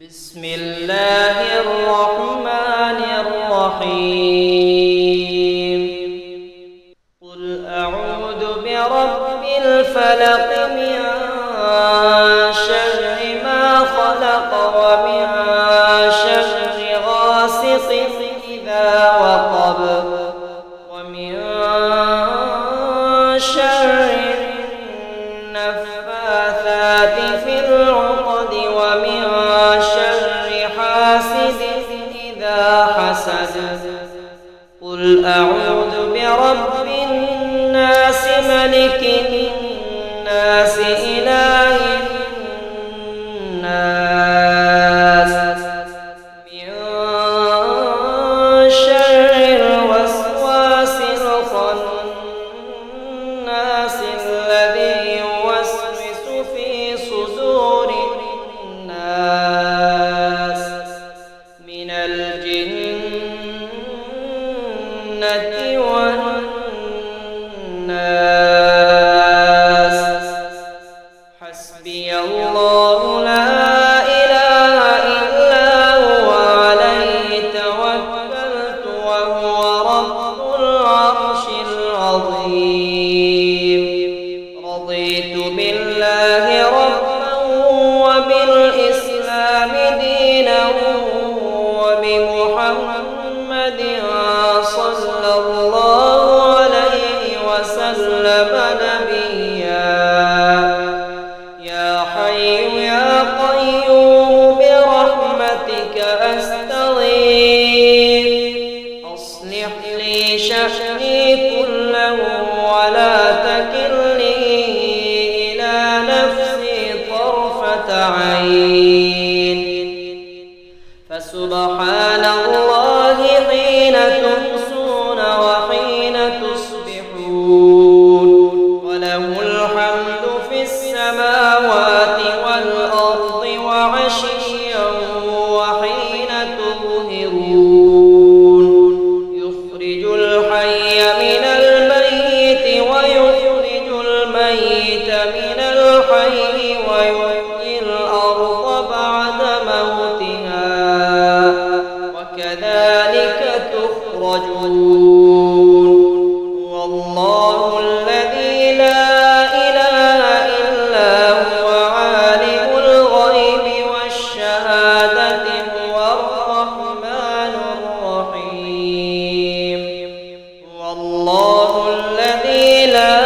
بسم الله الرحمن الرحيم. قل أعوذ برب الفلق من شر ما خلق ومن شر غاسق إذا وقب ومن شر النفاثات في العقد ومن شر حاسد إذا حسد. قل أعوذ برب الناس ملك الناس إله الناس من شر الوسواس الخناس الذي يوسوس في صدور الناس من الجنة والناس. حسبي الله لا إله إلا هو عليه توكلت وهو رب العرش العظيم. رضيت بالله ربا وبالإسلام دينا وبمحمد صلى الله عليه وسلم نبيا. يا حي يا قيوم برحمتك أستغيث. أصلح لي شأني كله ولا تكلني إلى نفسي طرفة عين. فسبحان الله حين تمسون وحين تصبحون وله الحمد في السماوات والأرض وعشيا وحين تظهرون. يخرج الحي من الميت ويخرج الميت من الحي ويحيي الأرض بعد موتها وكذلك تخرجون. والله الذي لا إله إلا هو عالم الغيب والشهادة هو الرحمن الرحيم. والله الذي لا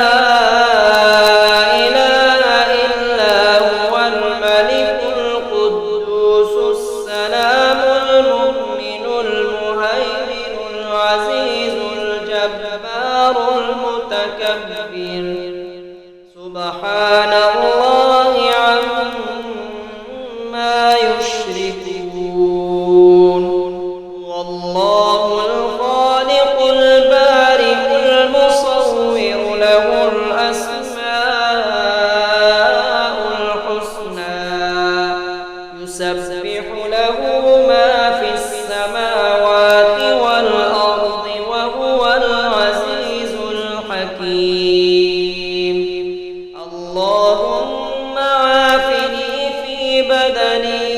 إله إلا هو الملك القدوس السلام المؤمن المهيمن العزيز الجبار المتكبر. سبحان الله عما يشركون. والله الخالق البارئ المصور له الأسماء الحسنى. يسبح له ما في السماوات والأرض وهو العزيز الحكيم. اللهم عافني في بدني.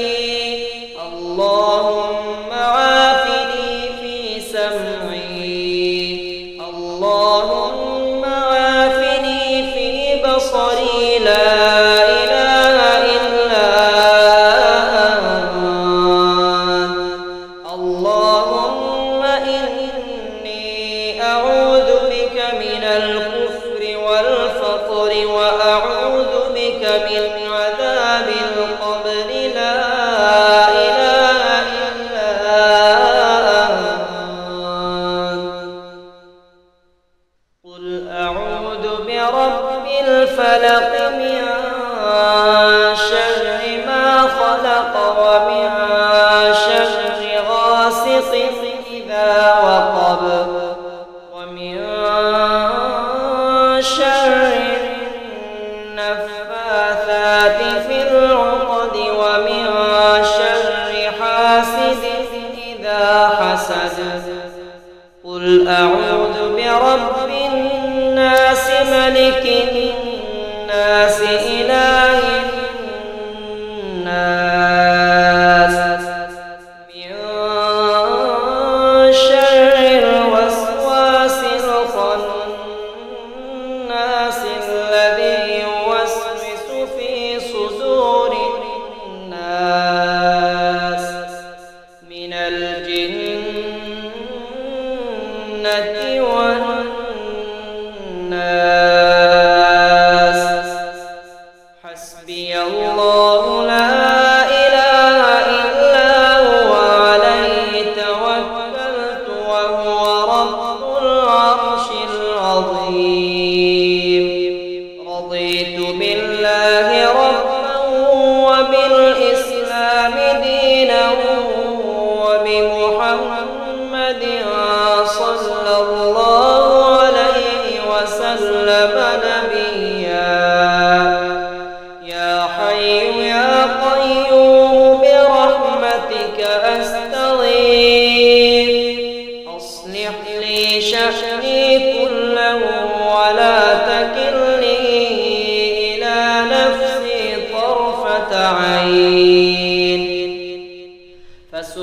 اللهم عافني في سمعي. اللهم عافني في بصري. لا إله إلا أنت. اللهم إني أعوذ بك من الكفر والفقر وأعوذ بك من عذاب القبر. لا إله إلا أنت. قل أعوذ برب الفلق من شر ما خلق ومن شر غاسق إذا وقب ومن شر النفاثات في العقد ومن شر حاسد إذا حسد. قل أعوذ برب الناس ملك الناس إله الناس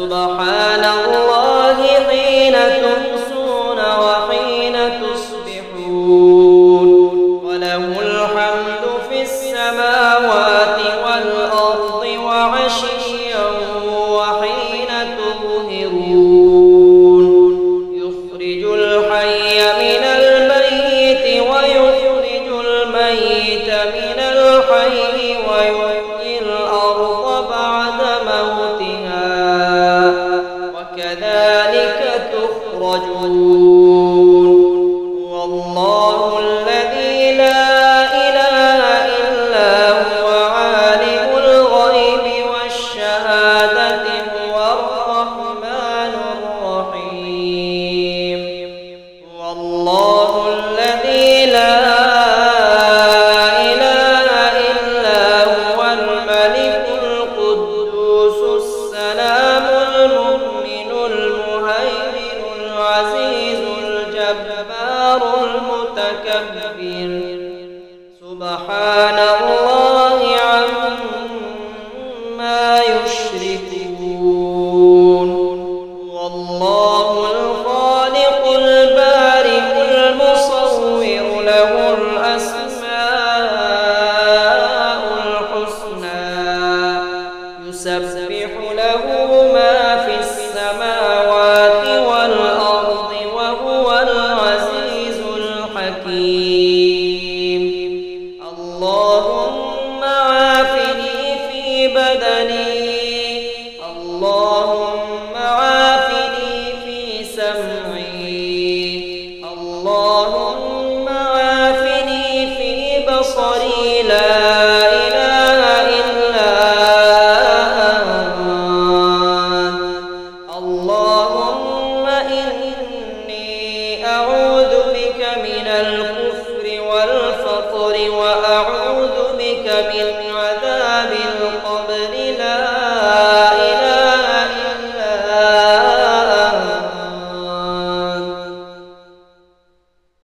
سبحان الله حين تمسون وحين تصبحون وله الحمد في السماوات والأرض وعشيا وحين تظهرون يخرج الحي من الميت ويخرج الميت من الحي ويحيي الأرض بعد موتها وكذلك تخرجون والله الذي لا إله إلا هو عالم الغيب والشهادة هو الرحمن الرحيم والله الذي لا إله إلا هو الملك القدوس السلام المؤمن المهيمن العزيز الجبار المتكبر سبحان الله عما يشركون والله الخالق البارئ المصور له الأسماء الحسنى يسبح له ما في السماوات والأرض وهو العزيز الحكيم اللهم عافني في بدني اللهم عافني في سمعي اللهم عافني في بصري لا إله إلا أنت اللهم إني